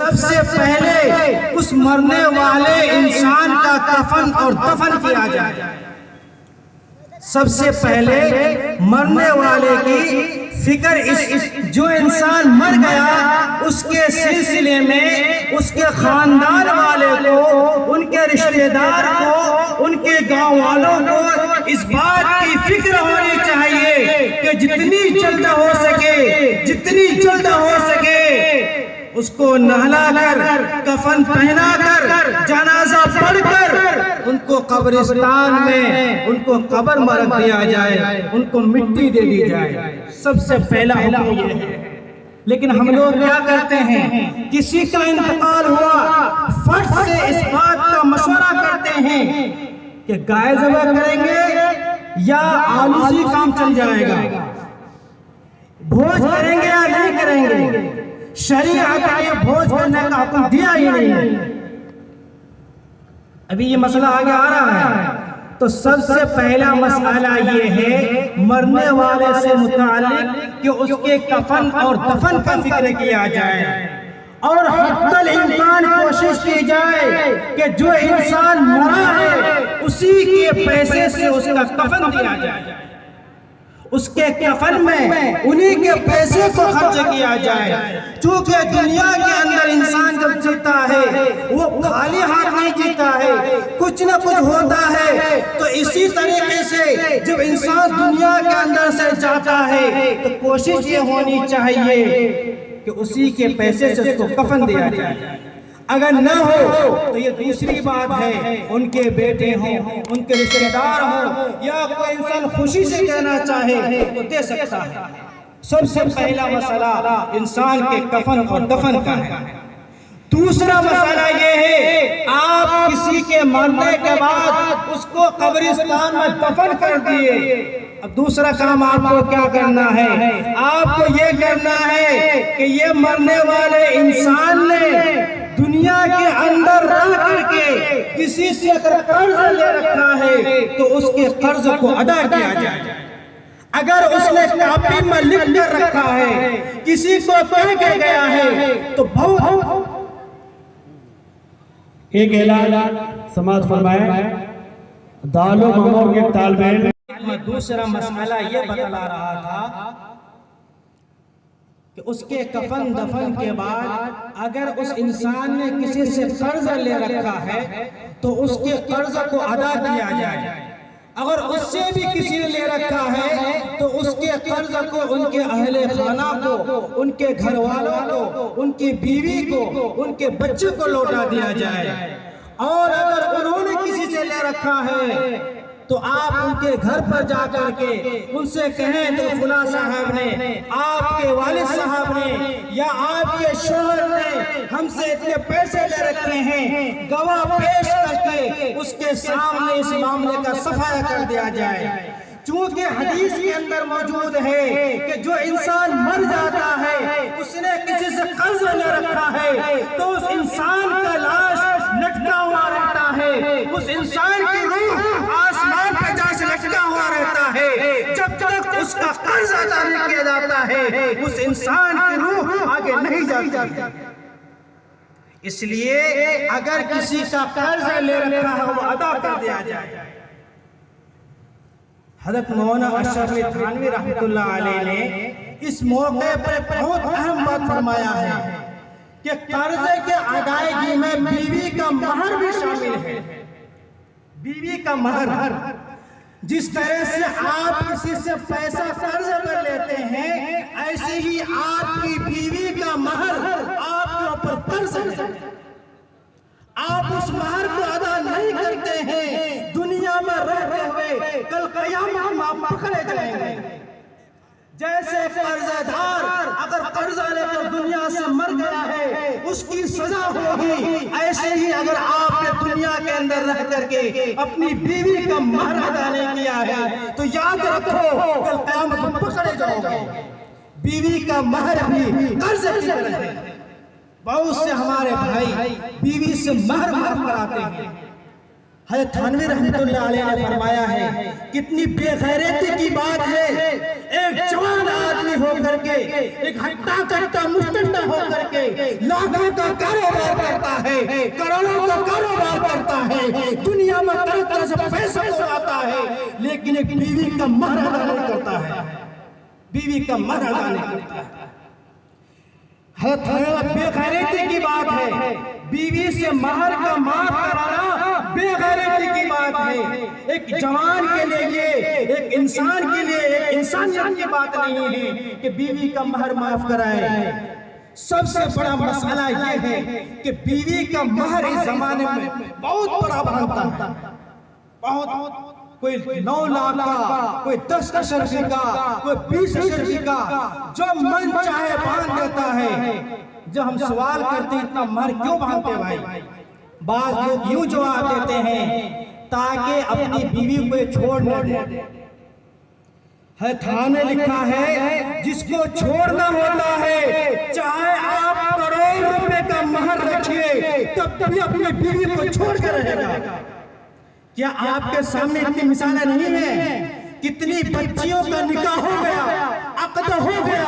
सबसे पहले उस मरने वाले इंसान का कफन और दफन किया जाए। सबसे पहले मरने वाले की फिक्र इस जो इंसान मर गया उसके सिलसिले में उसके खानदान वाले को, उनके रिश्तेदार को, उनके गांव वालों को इस बात की फिक्र होनी चाहिए कि जितनी जल्द हो सके उसको नहलाकर, कफन पहनाकर, जनाजा पढ़कर उनको कब्रिस्तान में उनको कब्र में रख दिया जाए, उनको मिट्टी दे दी जाए। सबसे पहला हुक्म ये है। लेकिन हम लोग क्या करते हैं, किसी का इंतकाल हुआ, फट से इस बात का मशवरा करते हैं कि गाय ज़बह करेंगे या आलूसी काम चल जाएगा, भोज करेंगे या नहीं करेंगे। शरीअत ने भोज करने का हुक्म दिया ही नहीं है। अभी ये मसला आगे आ रहा है। तो सबसे पहला मसला ये है मरने वाले से मुताल्लिक कि उसके कफन और दफन का फिक्र किया जाए और हत्तल इम्कान कोशिश की जाए कि जो इंसान मरा है उसी के पैसे से उसका कफन दिया जाए, उसके कफन में उन्हीं के पैसे को खर्च किया जाए। चूंकि दुनिया के अंदर इंसान जब जीता है वो खाली हाथ नहीं जीता है, कुछ न कुछ होता है। तो इसी तरीके से जब इंसान दुनिया के अंदर से जाता है तो कोशिश ये होनी चाहिए कि उसी के पैसे से उसको कफन दिया जाए। अगर न हो तो ये दूसरी बात है, उनके बेटे हों, उनके रिश्तेदार हों या कोई इंसान खुशी से कहना चाहे तो दे सकता है। सबसे पहला मसला इंसान के कफन और दफन का है। दूसरा मसला ये है, आप किसी के मरने के बाद उसको कब्रिस्तान में दफन कर दिए। अब दूसरा काम आपको क्या करना है, आपको ये करना है कि ये मरने वाले इंसान ने दुनिया के अंदर रह करके किसी से अगर कर्ज ले रखा है तो उसके कर्ज को अदा किया जाए। अगर उसने कॉपी में लिख कर रखा है, किसी को कह के गया है तो बहुत एक ऐलान समाज फरमाए दालो ममोर के तालमेल। दूसरा मसला ये बतला रहा था कि उसके कफन दफन के बाद अगर उस इंसान ने किसी से कर्ज ले रखा है तो उसके कर्ज को अदा किया जाए। अगर उससे भी किसी ने ले रखा है तो उसके कर्ज को उनके अहले खाना को, उनके घर वालों को, उनकी बीवी को, उनके बच्चे को लौटा दिया जाए। और अगर उन्होंने किसी से ले रखा है तो आप उनके घर पर जाकर के उनसे कहें तो फुला साहब ने, आपके वालिद साहब ने या आपके शोहर ने हमसे इतने पैसे ले रखे हैं, गवाह पेश करके उसके सामने इस मामले का सफाया कर दिया जाए। चूंकि हदीस के अंदर मौजूद है कि जो इंसान मर जाता है उसने किसी से कर्ज ले रखा है तो उस इंसान का लाश लटका हुआ रहता है, उस इंसान की रूह आसमान पे जैसे लटका हुआ रहता है। जब तक उसका कर्ज अदा नहीं किया जाता है उस इंसान की रूह आगे नहीं जाती। इसलिए अगर किसी का कर्ज ले रखा है वो अदा कर दिया जाए। हज़रत मौलाना अशरफ अली थानवी रहमतुल्लाह अलैह ने इस मौके पर बहुत अहम बात फरमाया है कि कर्जे के अदायगी में बीवी का महर भी शामिल है। बीवी का महर, जिस तरह से आप किसी से पैसा कर्ज पर लेते हैं ऐसे ही आपकी बीवी का महर आपके ऊपर कर्ज है। आप उस महर को अदा नहीं करते हैं, दुनिया में रहते हुए कल क़यामत में आप पकड़े जाएंगे। जैसे कर्जदार अगर कर्जा लेकर दुनिया से मर गया है उसकी सजा होगी, ऐसे ही अगर आपने दुनिया के अंदर रह करके अपनी बीवी का महर अदा नहीं किया है तो याद रखो कल क़यामत में पकड़े जाओगे। बीवी का महर भी कर्ज की तरह है। बहुत से हमारे भाई बीवी से महर कराते हैं। हज़रत थानवी रहमतुल्लाह अलैह ने फरमाया है कितनी बेगैरती की बात है एक जवान आदमी होकर के, एक हट्टा कट्टा मुस्टंडा होकर के लाखों का कारोबार करता है, करोड़ों का कारोबार करता है, दुनिया में तरह तरह से पैसा कमाता है, लेकिन एक बीवी का महर अदा नहीं करता है, बीवी का महर अदा नहीं करता है। बेगैरती की बात है, बीवी से महर का माफ कराना बेगैरती की बात है। एक जवान के लिए, एक इंसान के लिए, एक इंसानियत की बात नहीं है कि बीवी का महर माफ कराए। सबसे बड़ा मसला यह है कि बीवी का महर इस जमाने में बहुत बड़ा बनता है, बहुत, कोई 9 लाख का, कोई 10 अशरफी का, कोई 20 अशरफी का, जो मन चाहे बांध देता है। जब हम सवाल करते हैं इतना महर क्यों बांधते भाई, बात लोग यूं जवाब देते हैं ताकि अपनी बीवी को छोड़ न दे। है थाने लिखा है जिसको छोड़ना होता है चाहे आप करोड़ रुपए का महर रखिए तब भी अपनी बीवी को छोड़ कर रहेगा। क्या आपके सामने इतनी मिसालें नहीं है? कितनी बच्चियों का निकाह हो गया, अक़द हो गया,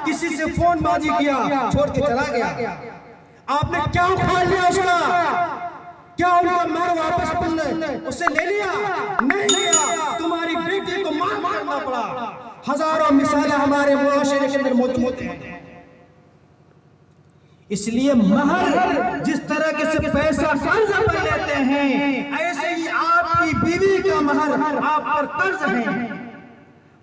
किसी से फोन बाजी किया, छोड़ के चला गया। आपने क्या उठा लिया उसका? क्या उनका महर वापस तुमने उसे ले लिया? नहीं लिया, तुम्हारी बेटी को मार करना पड़ा। हजारों मिसालें हमारे मुआशरे के अंदर मौजूद हैं। इसलिए महर जिस तरह के से पैसा कर्ज पर लेते हैं, ऐसे ही आपकी बीवी का महर आप पर कर्ज है।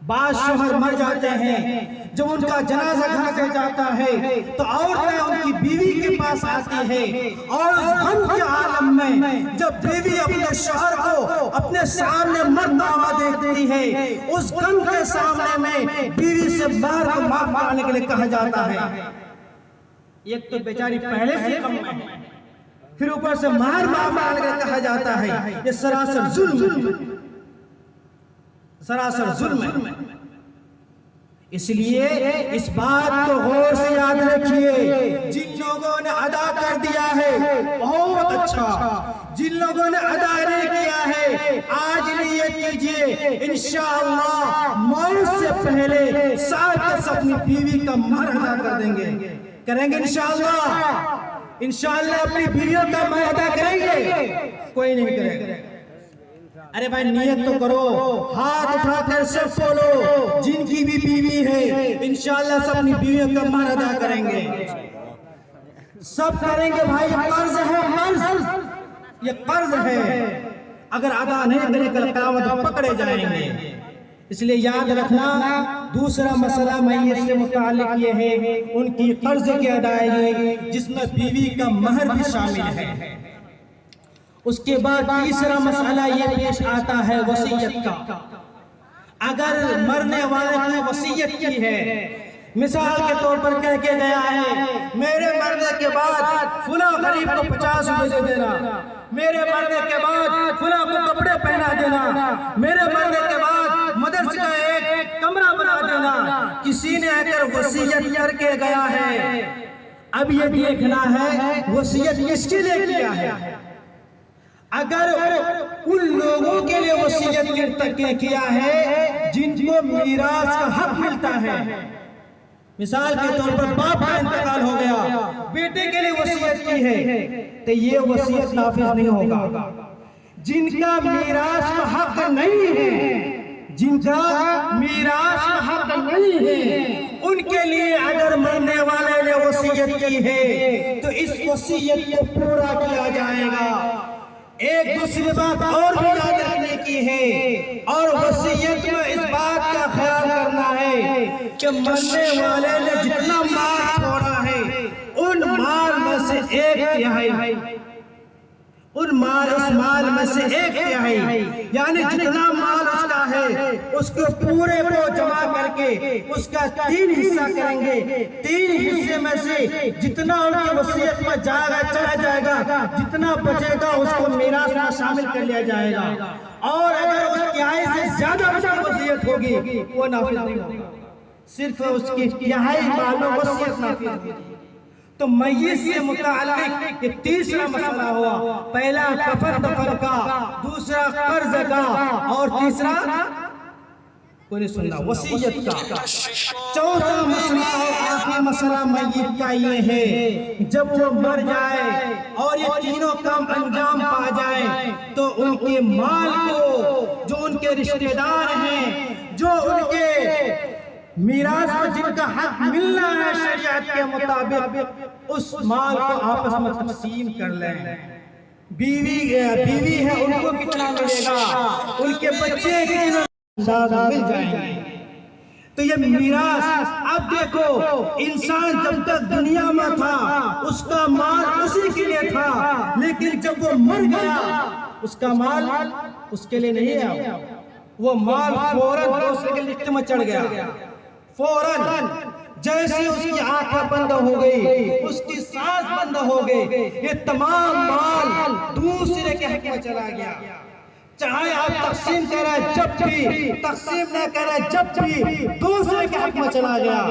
बाद शोहर मर जाते हैं, जब उनका जनाजा घर से जाता है तो औरतें उनकी बीवी के पास आती है और उस गम के आलम में जब बीवी अपने शोहर को अपने सामने मरता हुआ देखती है, उस गम के सामने में बीवी से महर को माफ कराने के लिए कहा जाता है। एक तो बेचारी पहले से कम है, फिर ऊपर से महर माफ कराने के लिए कहा जाता है। ये सरासर जुल्म, सरासर जुल्म है। इसलिए इस बात को गौर से याद रखिए, जिन लोगों ने अदा कर दिया है बहुत अच्छा, जिन लोगों ने अदा नहीं किया है आज नियत कीजिए इंशाअल्लाह मौत से पहले साथ अपनी बीवी का महर अदा कर देंगे, करेंगे इंशाअल्लाह। इंशाअल्लाह अपनी बीवियों का महर अदा करेंगे, कोई नहीं करेगा। अरे भाई नियत तो करो, हाथ उठाकर सब बोलो जिनकी भी बीवी है इंशाअल्लाह सब अपनी बीवियों का महर अदा करेंगे, सब करेंगे भाई। ये कर्ज है, कर्ज, ये कर्ज है, अगर अदा नहीं करें कल क़यामत पकड़े जाएंगे। इसलिए याद रखना। दूसरा मसला मैयत से मुताल्लिक ये है उनकी कर्ज की अदायगी जिसमें बीवी का महर भी शामिल है। उसके बाद तीसरा मसला ये पेश आता है वसीयत का। अगर मरने वाले ने वसीयत की है, मिसाल के तौर पर कह के गया है मेरे मरने के बाद फुला गरीब को 50 रुपए दे देना, मेरे मरने के बाद फुला को कपड़े पहना देना, मेरे मरने के बाद मदरसे का एक कमरा बना देना, किसी ने आकर वसीयत करके गया है। अब ये देखना है वसीयत किसके लिए किया है। अगर उन लोगों के लिए वसीयत किया है जिनको मीरास का हक मिलता है, मिसाल के तौर पर बाप का इंतकाल हो गया, बेटे के लिए वसीयत की है, तो ये वसीयत नाफिज नहीं होगा। जिनका मीरास का हक नहीं है, जिनका मीरास का हक नहीं है, उनके लिए अगर मरने वाले ने वसीयत की है तो इस वसीयत को पूरा किया जाएगा। एक दूसरी बात और भी याद रखने की है, और वसीयत में इस बात का ख्याल करना है कि मरने वाले ने जितना माल छोड़ा है उन माल में से एक तिहाई, उस माल में से एक तिहाई, यानी जितना माल उसका है उसको पूरे को जमा करके उसका 3 हिस्सा करेंगे। 3 हिस्से में से जितना उनकी वसीयत में जाएगा चला जाएगा, जितना बचेगा उसको मीरास में शामिल कर लिया जाएगा। और अगर उस तिहाई से ज्यादा उसकी वसीयत होगी वो नाफिज नहीं होगा, सिर्फ उसकी तिहाई मालूम वसीयत नाफिज होगी। तो मैयत से मुताल्लिक ये तीसरा मसला हुआ। पहला कफन दफन का, दूसरा कर्ज का, और तीसरा कोई नहीं सुनना। वसीयत का चौथा मसला और आखिरी मसला मैयत का ये है, जब वो मर जाए और ये तीनों काम अंजाम पा जाए तो उनके माल को, जो उनके रिश्तेदार हैं, जो उनके मीरास में जिनका हक मिलना है शरीयत के मुताबिक, उस माल को आपस में तकसीम कर लें। बीवी है उनको कितना मिलेगा, उनके बच्चे कितना मिल जाएंगे। तो ये मीरास, अब देखो इंसान जब तक दुनिया में था उसका माल उसी के लिए था, लेकिन जब वो मर गया उसका माल उसके लिए नहीं है। वो माल फौरन दूसरे के लिस्ट में चढ़ गया। फौरन जैसे उसकी आंखें बंद हो गई, उसकी सांस बंद हो गई, ये तमाम माल दूसरे के हक में चला गया। चाहे आप तकसीम करें जब भी, तकसीम न करें जब भी, दूसरे के हक में चला गया।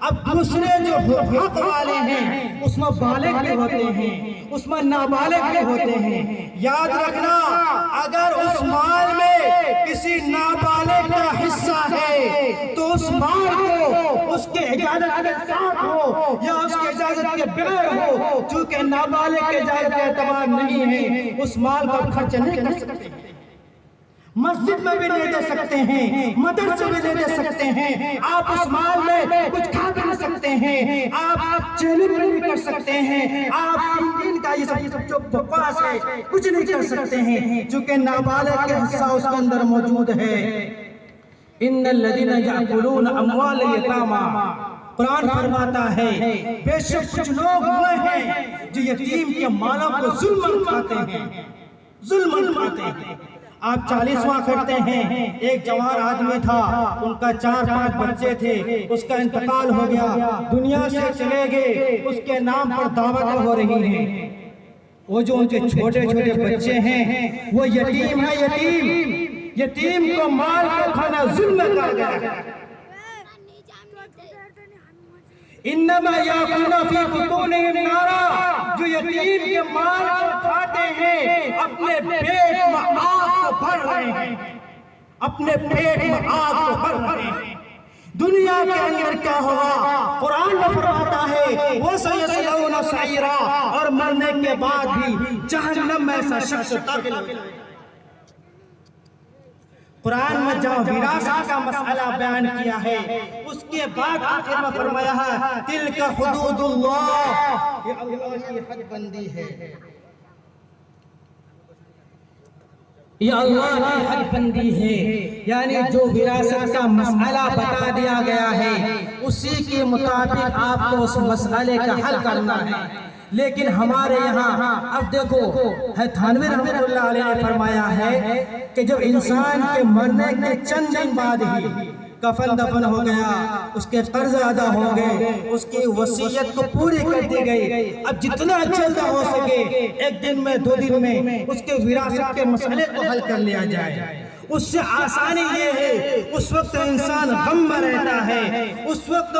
अब दूसरे जो हक वाले हैं उसमें बालिग भी होते हैं, उसमें नाबालिग भी होते हैं। याद रखना, अगर उस माल में किसी नाबालिग का हिस्सा है तो उस माल को उसके इजाजत के साथ हो या उसके इजाजत के बगैर हो, चूंकि नाबालिग के इजाजत का एतबार नहीं है, उस माल का खर्च नहीं कर सकते। मस्जिद में भी नहीं दे सकते हैं, मदरसे में नहीं दे सकते हैं, आप उस माल में कुछ खा भी नहीं सकते हैं, आप चैलेंज नहीं कर सकते हैं, आप इनका ये सब जो बकवास है कुछ नहीं कर सकते हैं, क्योंकि नाबालिग का हिस्सा उसके अंदर मौजूद है। इन्नल लज़ीना याकुलूना अम्वालल यतामा, कुरान फरमाता है बेशक कुछ लोग हुए हैं जो यतीम के मालों को जुल्मन खाते हैं, जुल्मन खाते हैं। आप 40वां करते हैं, एक जवान आदमी था, उनका 4-5 बच्चे थे, उसका इंतकाल हो गया, दुनिया से चले गए, उसके नाम पर दावतें हो रही हैं। वो जो उनके छोटे छोटे बच्चे हैं वो यतीम है, यतीम को माल को खाना जुल्म कर गया। इन्नमा याकुलूना फी बुतूनिहिम नारा, जो यतीम के माल को खाते हैं अपने पेट में आग को भर रहे हैं, अपने पेट में आग को भर रहे हैं। दुनिया के अंदर क्या होगा, कुरान में फरमाता है वो सयस्लौना सईरा, और मरने के बाद भी जहन्नम में ऐसा शख्स दाखिल होगा। कुरान में जहाँ विरासत का मसला बयान किया है उसके बाद आखिर में फरमाया है तिलका हुदूदुल्लाह, ये अल्लाह की हदबंदी है, ये अल्लाह की हदबंदी है। यानी जो विरासत का मसला बता दिया गया है उसी के मुताबिक आपको उस मसले का हल करना है। लेकिन हमारे यहाँ अब देखो है थानवी रहमतुल्लाह अलैह ने फरमाया है कि जब इंसान के मरने के चंद दिन बाद ही कफन दफन हो गया, उसके कर्ज अदा हो गए, उसकी वसीयत को पूरी कर दी गई, अब जितना जल्द हो सके 1 दिन में 2 दिन में उसके विरासत के मसले को हल कर लिया जाए। उससे आसानी ये है, उस वक्त इंसान गम में रहता है, उस वक्त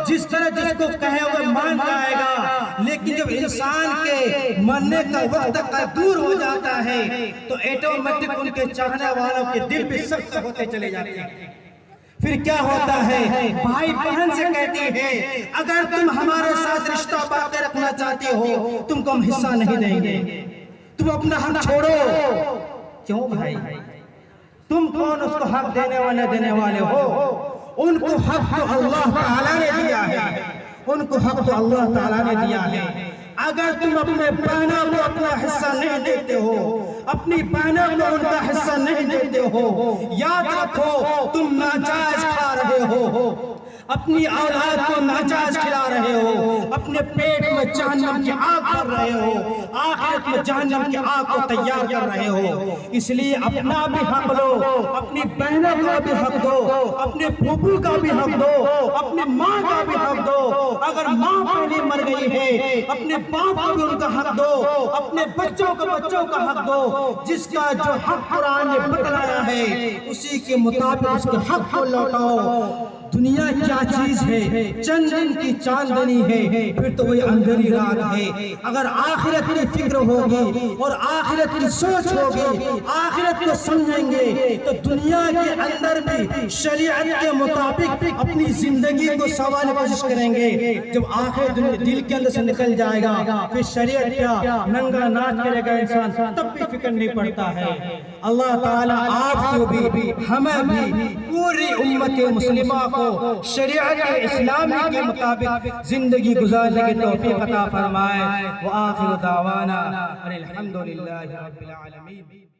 जिस तरह जिसको कहे हुए मान जाएगा, लेकिन जब इंसान के मरने का वक्त दूर हो जाता है तो ऑटोमेटिक उनके चाहने वालों के दिल भी सख्त होते चले जाते हैं। फिर क्या होता है, भाई बहन से कहती है अगर तुम हमारे साथ रिश्ता बातें रखना चाहते हो तुमको हम हिस्सा नहीं देंगे, तुम अपना हक छोड़ो। क्यों भाई, तुम कौन उसको हक देने वाले हो? उनको हक तो अल्लाह ताला ने दिया है, उनको हक तो अल्लाह ताला ने दिया है। अगर तुम अपने बहनों को अपना हिस्सा नहीं देते हो, अपनी बहनों को उनका हिस्सा नहीं देते हो, याद रखो तुम नाजायज खा रहे हो, अपनी औलाद को नाजायज खिला रहे हो, अपने पेट में जहन्नम की आग भर रहे हो, आखिरत में जहन्नम की आग को तैयार कर रहे हो। इसलिए अपना भी हक दो, अपनी बहनों का भी हक दो, अपने फूफू का भी हक दो, अपनी माँ का भी हक दो। अगर माँ पहले मर गई है अपने बाप को भी उनका हक दो, अपने बच्चों का हक दो। जिसका जो हक कुरान ने बतलाया है उसी के मुताबिक उसके हक को लौटाओ। दुनिया क्या चीज है, चंद दिन की चांदनी है, फिर तो वही अंधेरी रात है। अगर आखिरत की फिक्र होगी और आखिरत की सोच होगी, आखिरत को समझेंगे, तो दुनिया के अंदर भी शरीयत के मुताबिक अपनी जिंदगी को संवारने की कोशिश करेंगे। जब आखिरत दिल के अंदर से निकल जाएगा, फिर शरीयत क्या, नंगा नाच करेगा इंसान, तब भी फिक्र नहीं पड़ता है। अल्लाह ताला आपको भी, हमें भी, पूरी उम्मत मुस्लिमा को शरीयत इस्लामी के मुताबिक जिंदगी गुजारने की तौफीक अता फरमाए। व आखिर दावाना अनिल हम्दुलिल्लाहि रब्बिल आलमीन।